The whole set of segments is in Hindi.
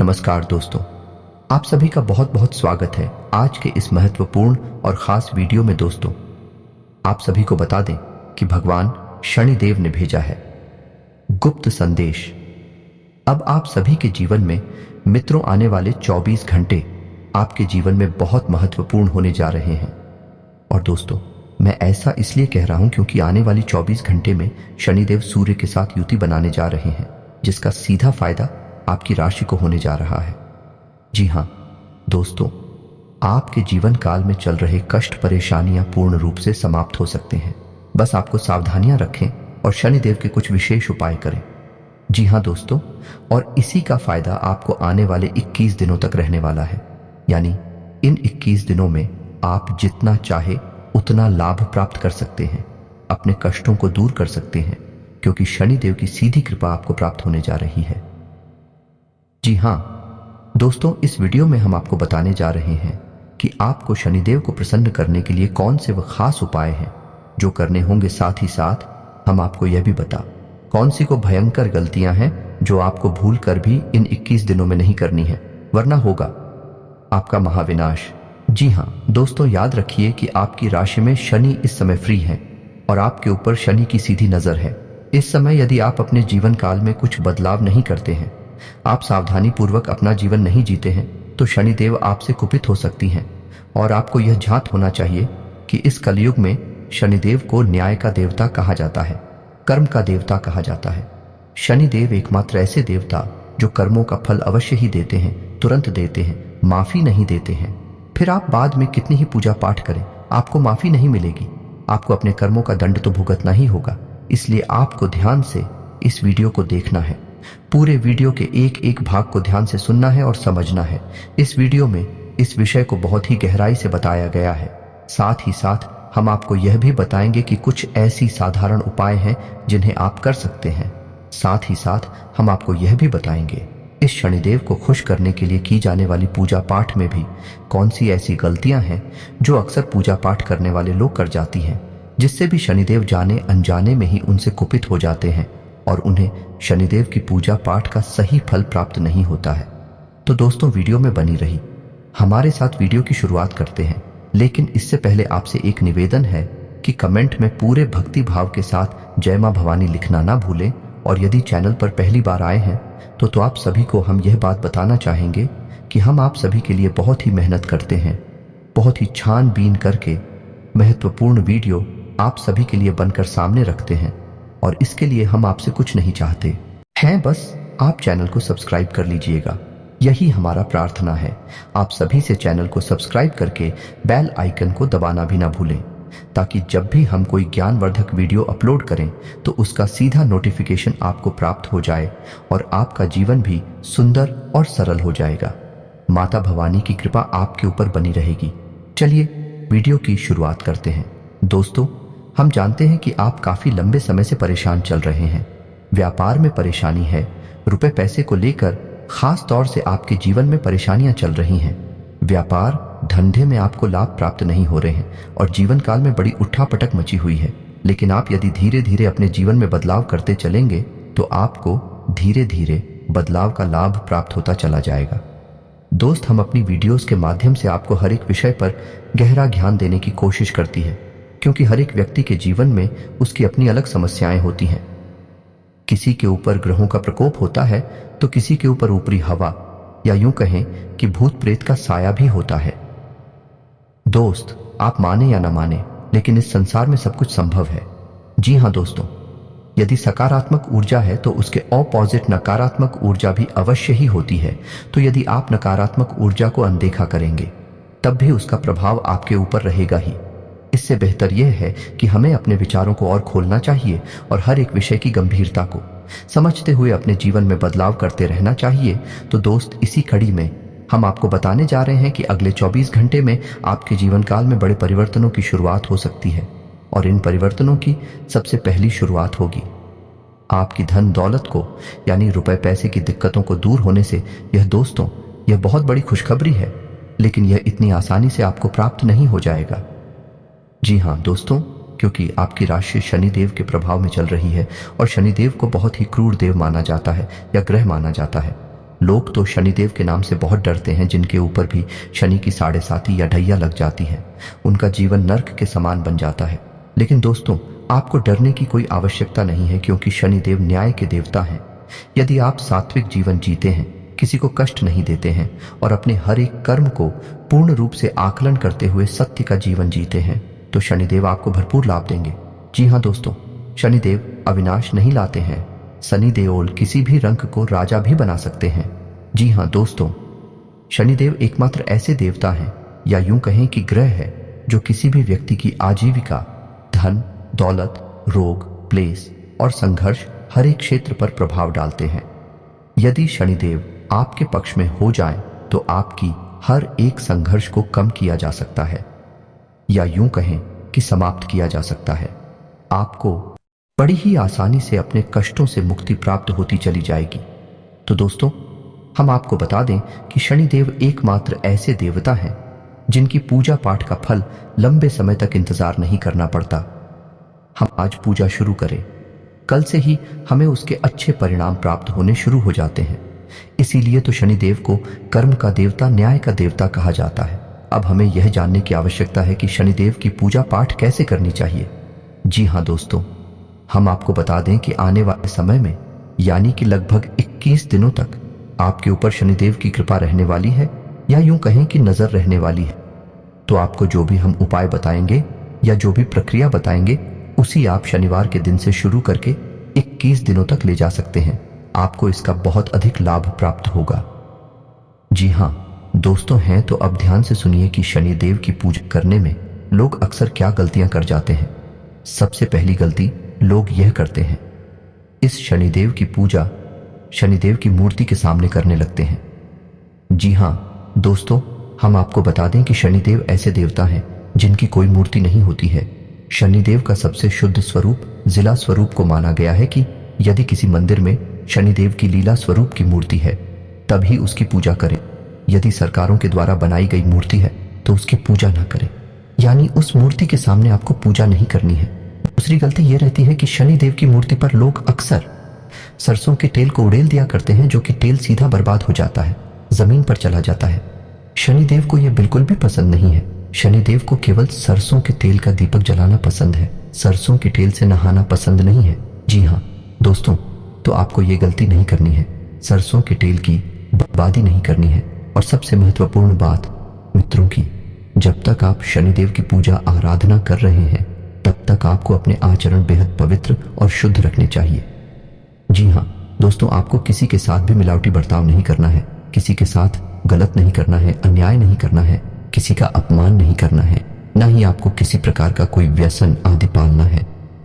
नमस्कार दोस्तों, आप सभी का बहुत बहुत स्वागत है आज के इस महत्वपूर्ण और खास वीडियो में। दोस्तों, आप सभी को बता दें कि भगवान शनिदेव ने भेजा है गुप्त संदेश। अब आप सभी के जीवन में मित्रों आने वाले 24 घंटे आपके जीवन में बहुत महत्वपूर्ण होने जा रहे हैं। और दोस्तों, मैं ऐसा इसलिए कह रहा हूं क्योंकि आने वाली 24 घंटे में शनिदेव सूर्य के साथ युति बनाने जा रहे हैं, जिसका सीधा फायदा आपकी राशि को होने जा रहा है। जी हां दोस्तों, आपके जीवन काल में चल रहे कष्ट परेशानियां पूर्ण रूप से समाप्त हो सकते हैं। बस आपको सावधानियां रखें और शनिदेव के कुछ विशेष उपाय करें। जी हां दोस्तों, और इसी का फायदा आपको आने वाले 21 दिनों तक रहने वाला है। यानी इन 21 दिनों में आप जितना चाहे उतना लाभ प्राप्त कर सकते हैं, अपने कष्टों को दूर कर सकते हैं, क्योंकि शनिदेव की सीधी कृपा आपको प्राप्त होने जा रही है। जी हां दोस्तों, इस वीडियो में हम आपको बताने जा रहे हैं कि आपको शनिदेव को प्रसन्न करने के लिए कौन से वह खास उपाय हैं जो करने होंगे। साथ ही साथ हम आपको यह भी बता कौन सी को भयंकर गलतियां हैं जो आपको भूल कर भी इन 21 दिनों में नहीं करनी है, वरना होगा आपका महाविनाश। जी हां दोस्तों, याद रखिए कि आपकी राशि में शनि इस समय फ्री है और आपके ऊपर शनि की सीधी नजर है। इस समय यदि आप अपने जीवन काल में कुछ बदलाव नहीं करते हैं, आप सावधानी पूर्वक अपना जीवन नहीं जीते हैं, तो शनिदेव आपसे कुपित हो सकती हैं। और आपको यह ज्ञात होना चाहिए कि इस कलयुग में शनिदेव को न्याय का देवता कहा जाता है, कर्म का देवता कहा जाता है। शनिदेव एकमात्र ऐसे देवता जो कर्मों का फल अवश्य ही देते हैं, तुरंत देते हैं, माफी नहीं देते हैं। फिर आप बाद में कितनी ही पूजा पाठ करें, आपको माफी नहीं मिलेगी। आपको अपने कर्मों का दंड तो भुगतना ही होगा। इसलिए आपको ध्यान से इस वीडियो को देखना है। पूरे वीडियो के एक एक भाग को ध्यान से सुनना है और समझना है। इस वीडियो में इस विषय को बहुत ही गहराई से बताया गया है। साथ ही साथ हम आपको यह भी बताएंगे कि कुछ ऐसी साधारण उपाय हैं जिन्हें आप कर सकते हैं। साथ ही साथ हम आपको यह भी बताएंगे इस शनिदेव को खुश करने के लिए की जाने वाली पूजा पाठ में भी कौन सी ऐसी गलतियां हैं जो अक्सर पूजा पाठ करने वाले लोग कर जाती हैं, जिससे भी शनिदेव जाने अनजाने में ही उनसे कुपित हो जाते हैं और उन्हें शनिदेव की पूजा पाठ का सही फल प्राप्त नहीं होता है। तो दोस्तों, वीडियो में बनी रही हमारे साथ वीडियो की शुरुआत करते हैं। लेकिन इससे पहले आपसे एक निवेदन है कि कमेंट में पूरे भक्ति भाव के साथ जय मां भवानी लिखना ना भूलें। और यदि चैनल पर पहली बार आए हैं तो आप सभी को हम यह बात बताना चाहेंगे कि हम आप सभी के लिए बहुत ही मेहनत करते हैं, बहुत ही छानबीन करके महत्वपूर्ण वीडियो आप सभी के लिए बनकर सामने रखते हैं। और इसके लिए हम आपसे कुछ नहीं चाहते हैं, बस आप चैनल को सब्सक्राइब कर लीजिएगा। यही हमारा प्रार्थना है। आप सभी से चैनल को सब्सक्राइब करके बेल आइकन को दबाना भी ना भूलें, ताकि जब भी हम कोई ज्ञानवर्धक वीडियो अपलोड करें तो उसका सीधा नोटिफिकेशन आपको प्राप्त हो जाए और आपका जीवन भी सुंदर और सरल हो जाएगा। माता भवानी की कृपा आपके ऊपर बनी रहेगी। चलिए वीडियो की शुरुआत करते हैं। दोस्तों, हम जानते हैं कि आप काफी लंबे समय से परेशान चल रहे हैं। व्यापार में परेशानी है, रुपए पैसे को लेकर खास तौर से आपके जीवन में परेशानियां चल रही हैं। व्यापार धंधे में आपको लाभ प्राप्त नहीं हो रहे हैं और जीवन काल में बड़ी उठापटक मची हुई है। लेकिन आप यदि धीरे धीरे अपने जीवन में बदलाव करते चलेंगे तो आपको धीरे धीरे बदलाव का लाभ प्राप्त होता चला जाएगा। दोस्त, हम अपनी वीडियोस के माध्यम से आपको हर एक विषय पर गहरा ज्ञान देने की कोशिश करती है, क्योंकि हर एक व्यक्ति के जीवन में उसकी अपनी अलग समस्याएं होती हैं। किसी के ऊपर ग्रहों का प्रकोप होता है तो किसी के ऊपर ऊपरी हवा या यूं कहें कि भूत प्रेत का साया भी होता है। दोस्त, आप माने या ना माने, लेकिन इस संसार में सब कुछ संभव है। जी हां दोस्तों, यदि सकारात्मक ऊर्जा है तो उसके ऑपोजिट नकारात्मक ऊर्जा भी अवश्य ही होती है। तो यदि आप नकारात्मक ऊर्जा को अनदेखा करेंगे तब भी उसका प्रभाव आपके ऊपर रहेगा ही। इससे बेहतर यह है कि हमें अपने विचारों को और खोलना चाहिए और हर एक विषय की गंभीरता को समझते हुए अपने जीवन में बदलाव करते रहना चाहिए। तो दोस्त, इसी कड़ी में हम आपको बताने जा रहे हैं कि अगले 24 घंटे में आपके जीवन काल में बड़े परिवर्तनों की शुरुआत हो सकती है। और इन परिवर्तनों की सबसे पहली शुरुआत होगी आपकी धन दौलत को, यानी रुपए पैसे की दिक्कतों को दूर होने से। यह दोस्तों, यह बहुत बड़ी खुशखबरी है, लेकिन यह इतनी आसानी से आपको प्राप्त नहीं हो जाएगा। जी हां दोस्तों, क्योंकि आपकी राशि शनिदेव के प्रभाव में चल रही है और शनिदेव को बहुत ही क्रूर देव माना जाता है या ग्रह माना जाता है। लोग तो शनिदेव के नाम से बहुत डरते हैं। जिनके ऊपर भी शनि की साढ़े साती या ढैया लग जाती है, उनका जीवन नर्क के समान बन जाता है। लेकिन दोस्तों, आपको डरने की कोई आवश्यकता नहीं है, क्योंकि शनिदेव न्याय के देवता हैं। यदि आप सात्विक जीवन जीते हैं, किसी को कष्ट नहीं देते हैं और अपने हर एक कर्म को पूर्ण रूप से आकलन करते हुए सत्य का जीवन जीते हैं, तो शनिदेव आपको भरपूर लाभ देंगे। जी हाँ दोस्तों, शनिदेव अविनाश नहीं लाते हैं। शनि देओल किसी भी रंग को राजा भी बना सकते हैं। जी हाँ दोस्तों, शनिदेव एकमात्र ऐसे देवता हैं, या यूं कहें कि ग्रह है, जो किसी भी व्यक्ति की आजीविका, धन, दौलत, रोग, क्लेश और संघर्ष हर एक क्षेत्र पर प्रभाव डालते हैं। यदि शनिदेव आपके पक्ष में हो जाएं, तो आपकी हर एक संघर्ष को कम किया जा सकता है, या यूं कहें कि समाप्त किया जा सकता है। आपको बड़ी ही आसानी से अपने कष्टों से मुक्ति प्राप्त होती चली जाएगी। तो दोस्तों, हम आपको बता दें कि शनिदेव एकमात्र ऐसे देवता हैं जिनकी पूजा पाठ का फल लंबे समय तक इंतजार नहीं करना पड़ता। हम आज पूजा शुरू करें, कल से ही हमें उसके अच्छे परिणाम प्राप्त होने शुरू हो जाते हैं। इसीलिए तो शनिदेव को कर्म का देवता, न्याय का देवता कहा जाता है। अब हमें यह जानने की आवश्यकता है कि शनिदेव की पूजा पाठ कैसे करनी चाहिए। जी हाँ दोस्तों, हम आपको बता दें कि आने वाले समय में, यानी कि लगभग 21 दिनों तक आपके ऊपर शनिदेव की कृपा रहने वाली है, या यूं कहें कि नजर रहने वाली है। तो आपको जो भी हम उपाय बताएंगे या जो भी प्रक्रिया बताएंगे, उसी आप शनिवार के दिन से शुरू करके 21 दिनों तक ले जा सकते हैं। आपको इसका बहुत अधिक लाभ प्राप्त होगा। जी हाँ दोस्तों, हैं तो अब ध्यान से सुनिए कि शनिदेव की पूजा करने में लोग अक्सर क्या गलतियां कर जाते हैं। सबसे पहली गलती लोग यह करते हैं, इस शनिदेव की पूजा शनिदेव की मूर्ति के सामने करने लगते हैं। जी हाँ दोस्तों, हम आपको बता दें कि शनिदेव ऐसे देवता हैं जिनकी कोई मूर्ति नहीं होती है। शनिदेव का सबसे शुद्ध स्वरूप जिला स्वरूप को माना गया है कि यदि किसी मंदिर में शनिदेव की लीला स्वरूप की मूर्ति है, तभी उसकी पूजा करें। यदि सरकारों के द्वारा बनाई गई मूर्ति है, तो उसकी पूजा ना करें, यानी उस मूर्ति के सामने आपको पूजा नहीं करनी है। दूसरी गलती यह रहती है कि शनिदेव की मूर्ति पर लोग अक्सर सरसों के तेल को उड़ेल दिया करते हैं, जो कि तेल सीधा बर्बाद हो जाता है, जमीन पर चला जाता है। शनिदेव को यह बिल्कुल भी पसंद नहीं है। शनिदेव को केवल सरसों के तेल का दीपक जलाना पसंद है, सरसों के तेल से नहाना पसंद नहीं है। जी हाँ दोस्तों, तो आपको ये गलती नहीं करनी है, सरसों के तेल की बर्बादी नहीं करनी है। और सबसे महत्वपूर्ण बात मित्रों की, जब तक आप शनिदेव की पूजा आराधना कर रहे हैं, तब तक आपको अपने आचरण बेहद पवित्र और शुद्ध रखने चाहिए। जी हाँ दोस्तों, आपको किसी के साथ भी मिलावटी बर्ताव नहीं करना है, किसी के साथ गलत नहीं करना है, अन्याय नहीं करना है, किसी का अपमान नहीं करना है, ना ही आपको किसी प्रकार का कोई व्यसन आदि पालना है।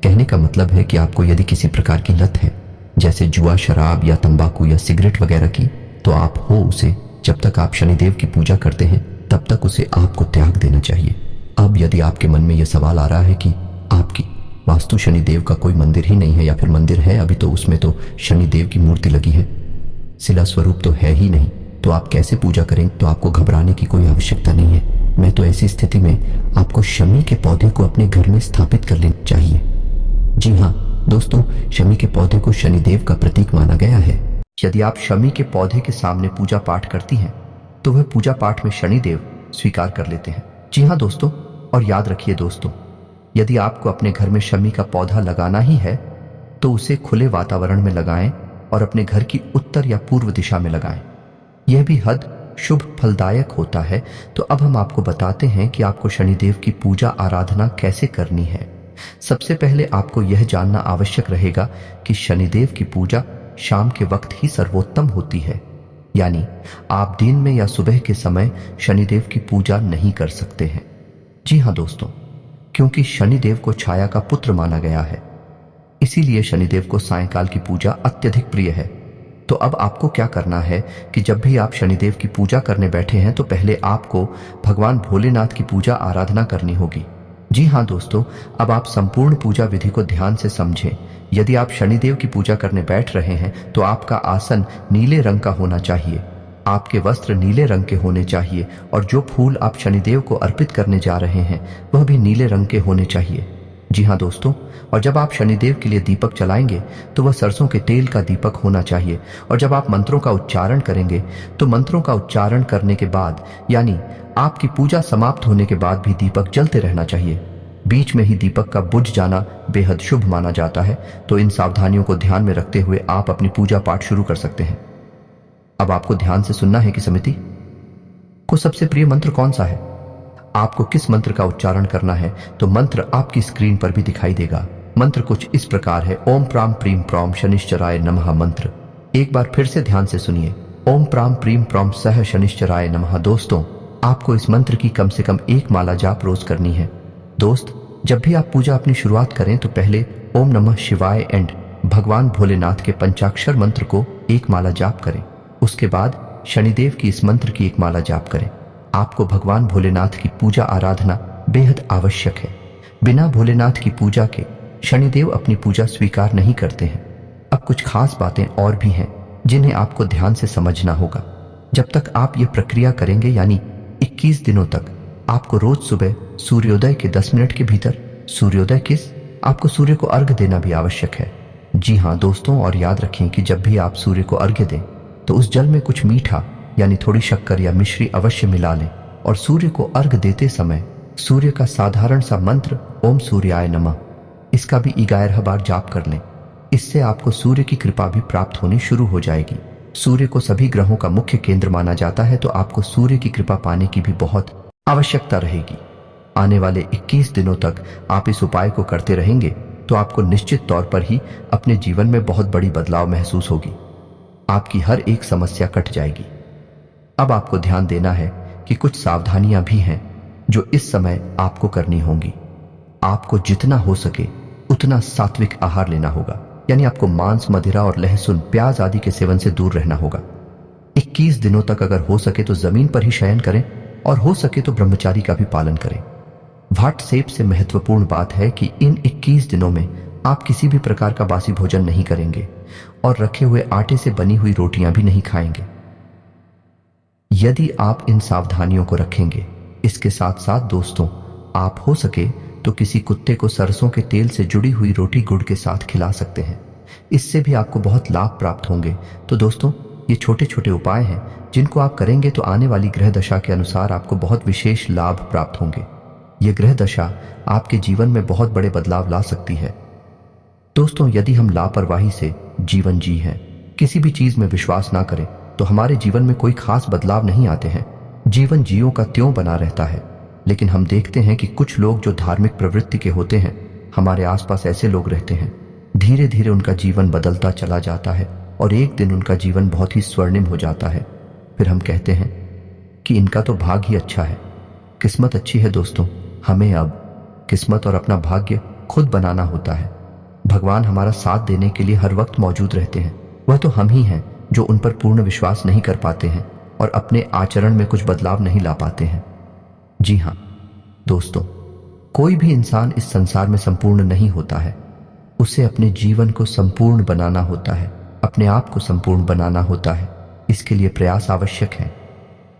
कहने का मतलब है कि आपको यदि किसी प्रकार की लत है, जैसे जुआ, शराब या तंबाकू या सिगरेट वगैरह की, तो आप हो उसे, जब तक आप शनिदेव की पूजा करते हैं तब तक उसे आपको त्याग देना चाहिए। अब यदि आपके मन में यह सवाल आ रहा है कि आपकी वास्तु शनिदेव का कोई मंदिर ही नहीं है, या फिर मंदिर है अभी तो उसमें तो शनिदेव की मूर्ति लगी है, शिला स्वरूप तो है ही नहीं, तो आप कैसे पूजा करें? तो आपको घबराने की कोई आवश्यकता नहीं है। मैं तो ऐसी स्थिति में आपको शमी के पौधे को अपने घर में स्थापित कर लेना चाहिए। जी हाँ दोस्तों, शमी के पौधे को शनिदेव का प्रतीक माना गया है। यदि आप शमी के पौधे के सामने पूजा पाठ करती हैं, तो वह पूजा पाठ में शनिदेव स्वीकार कर लेते हैं। जी हाँ दोस्तों, और याद रखिए दोस्तों, यदि आपको अपने घर में शमी का पौधा लगाना ही है, तो उसे खुले वातावरण में लगाएं और अपने घर की उत्तर या पूर्व दिशा में लगाएं। यह भी हद शुभ फलदायक होता है। तो अब हम आपको बताते हैं कि आपको शनिदेव की पूजा आराधना कैसे करनी है। सबसे पहले आपको यह जानना आवश्यक रहेगा कि शनिदेव की पूजा शाम के वक्त ही सर्वोत्तम होती है, यानी आप दिन में या सुबह के समय शनिदेव की पूजा नहीं कर सकते हैं। जी हाँ दोस्तों, क्योंकि शनिदेव को छाया का पुत्र माना गया है, इसीलिए शनिदेव को सायंकाल की पूजा अत्यधिक प्रिय है। तो अब आपको क्या करना है कि जब भी आप शनिदेव की पूजा करने बैठे हैं, तो पहले आपको भगवान भोलेनाथ की पूजा आराधना करनी होगी। जी हाँ दोस्तों, अब आप संपूर्ण पूजा विधि को ध्यान से समझें। यदि आप शनिदेव की पूजा करने बैठ रहे हैं, तो आपका आसन नीले रंग का होना चाहिए, आपके वस्त्र नीले रंग के होने चाहिए, और जो फूल आप शनिदेव को अर्पित करने जा रहे हैं वह भी नीले रंग के होने चाहिए। जी हाँ दोस्तों, और जब आप शनिदेव के लिए दीपक जलाएंगे तो वह सरसों के तेल का दीपक होना चाहिए। और जब आप मंत्रों का उच्चारण करेंगे तो मंत्रों का उच्चारण करने के बाद यानी आपकी पूजा समाप्त होने के बाद भी दीपक जलते रहना चाहिए। बीच में ही दीपक का बुझ जाना बेहद शुभ माना जाता है। तो इन सावधानियों को ध्यान में रखते हुए आप अपनी पूजा पाठ शुरू कर सकते हैं। अब आपको ध्यान से सुनना है कि समिति को सबसे प्रिय मंत्र कौन सा है, आपको किस मंत्र का उच्चारण करना है, तो मंत्र आपकी स्क्रीन पर भी दिखाई देगा। मंत्र कुछ इस प्रकार है, ओम प्राम प्रीम प्रौम शनिश्चराय नमः मंत्र। एक बार फिर से ध्यान से सुनिए, ओम प्राम प्रीम प्रौम सह शनिश्चराय नमः। दोस्तों, आपको इस मंत्र की कम से कम एक माला जाप रोज करनी है। दोस्त, जब भी आप पूजा अपनी शुरुआत करें तो पहले ओम नमः शिवाय एंड भगवान भोलेनाथ के पंचाक्षर मंत्र को एक माला जाप करें। उसके बाद शनिदेव की इस मंत्र की एक माला जाप करें। आपको भगवान भोलेनाथ की पूजा आराधना बेहद आवश्यक है। बिना भोलेनाथ की पूजा के शनिदेव अपनी पूजा स्वीकार नहीं करते हैं। अब कुछ खास बातें और भी हैं जिन्हें आपको ध्यान से समझना होगा। जब तक आप ये प्रक्रिया करेंगे यानी 21 दिनों तक, आपको रोज सुबह सूर्योदय के 10 मिनट के भीतर, सूर्योदय किस, आपको सूर्य को अर्घ्य देना भी आवश्यक है। जी हाँ दोस्तों, और याद रखें कि जब भी आप सूर्य को अर्घ्य दें तो उस जल में कुछ मीठा यानी थोड़ी शक्कर या मिश्री अवश्य मिला लें। और सूर्य को अर्घ्य देते समय सूर्य का साधारण सा मंत्र ओम सूर्याय नमः, इसका भी 11 बार जाप कर लें। इससे आपको सूर्य की कृपा भी प्राप्त होनी शुरू हो जाएगी। सूर्य को सभी ग्रहों का मुख्य केंद्र माना जाता है, तो आपको सूर्य की कृपा पाने की भी बहुत आवश्यकता रहेगी। आने वाले 21 दिनों तक आप इस उपाय को करते रहेंगे तो आपको निश्चित तौर पर ही अपने जीवन में बहुत बड़ी बदलाव महसूस होगी। आपकी हर एक समस्या कट जाएगी। अब आपको ध्यान देना है कि कुछ सावधानियां भी हैं जो इस समय आपको करनी होंगी। आपको जितना हो सके उतना सात्विक आहार लेना होगा, यानी आपको मांस, मदिरा और लहसुन, प्याज आदि के सेवन से दूर रहना होगा। 21 दिनों तक अगर हो सके तो जमीन पर ही शयन करें और हो सके तो ब्रह्मचारी का भी पालन करें। व्हाट्सएप से महत्वपूर्ण बात है कि इन 21 दिनों में आप किसी भी प्रकार का बासी भोजन नहीं करेंगे और रखे हुए आटे से बनी हुई रोटियां भी नहीं खाएंगे। यदि आप इन सावधानियों को रखेंगे, इसके साथ साथ दोस्तों, आप हो सके तो किसी कुत्ते को सरसों के तेल से जुड़ी हुई रोटी गुड़ के साथ खिला सकते हैं। इससे भी आपको बहुत लाभ प्राप्त होंगे। तो दोस्तों, ये छोटे छोटे उपाय हैं जिनको आप करेंगे तो आने वाली ग्रह दशा के अनुसार आपको बहुत विशेष लाभ प्राप्त होंगे। ये ग्रह दशा आपके जीवन में बहुत बड़े बदलाव ला सकती है। दोस्तों, यदि हम लापरवाही से जीवन जी हैं, किसी भी चीज में विश्वास ना करें, तो हमारे जीवन में कोई खास बदलाव नहीं आते हैं। जीवन जियों का त्यों बना रहता है। लेकिन हम देखते हैं कि कुछ लोग जो धार्मिक प्रवृत्ति के होते हैं, हमारे आसपास ऐसे लोग रहते हैं। धीरे धीरे उनका जीवन बदलता चला जाता है और एक दिन उनका जीवन बहुत ही स्वर्णिम हो जाता है। फिर हम कहते हैं कि इनका तो भाग्य ही अच्छा है, किस्मत अच्छी है। दोस्तों, हमें अब किस्मत और अपना भाग्य खुद बनाना होता है। भगवान हमारा साथ देने के लिए हर वक्त मौजूद रहते हैं। वह तो हम ही हैं जो उन पर पूर्ण विश्वास नहीं कर पाते हैं और अपने आचरण में कुछ बदलाव नहीं ला पाते हैं। जी हाँ दोस्तों, कोई भी इंसान इस संसार में संपूर्ण नहीं होता है। उसे अपने जीवन को संपूर्ण बनाना होता है, अपने आप को संपूर्ण बनाना होता है। इसके लिए प्रयास आवश्यक है।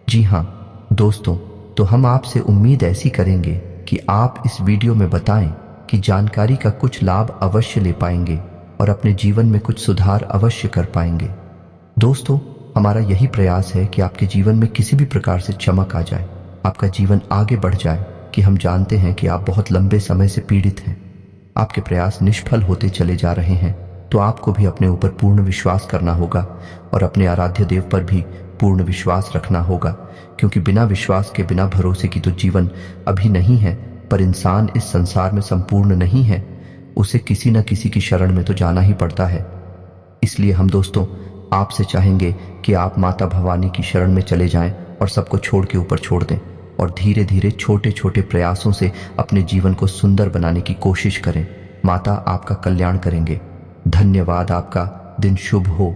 जी हाँ दोस्तों, तो हम आपसे उम्मीद ऐसी करेंगे कि आप इस वीडियो में बताएं कि जानकारी का कुछ लाभ अवश्य ले पाएंगे और अपने जीवन में कुछ सुधार अवश्य कर पाएंगे। दोस्तों, हमारा यही प्रयास है कि आपके जीवन में किसी भी प्रकार से चमक आ जाए, आपका जीवन आगे बढ़ जाए। कि हम जानते हैं कि आप बहुत लंबे समय से पीड़ित हैं, आपके प्रयास निष्फल होते चले जा रहे हैं। तो आपको भी अपने ऊपर पूर्ण विश्वास करना होगा और अपने आराध्य देव पर भी पूर्ण विश्वास रखना होगा, क्योंकि बिना विश्वास के, बिना भरोसे की तो जीवन अभी नहीं है। पर इंसान इस संसार में संपूर्ण नहीं है, उसे किसी न किसी की शरण में तो जाना ही पड़ता है। इसलिए हम दोस्तों आपसे चाहेंगे कि आप माता भवानी की शरण में चले जाएं और सबको छोड़ के ऊपर छोड़ दें और धीरे धीरे छोटे छोटे प्रयासों से अपने जीवन को सुंदर बनाने की कोशिश करें। माता आपका कल्याण करेंगे। धन्यवाद। आपका दिन शुभ हो।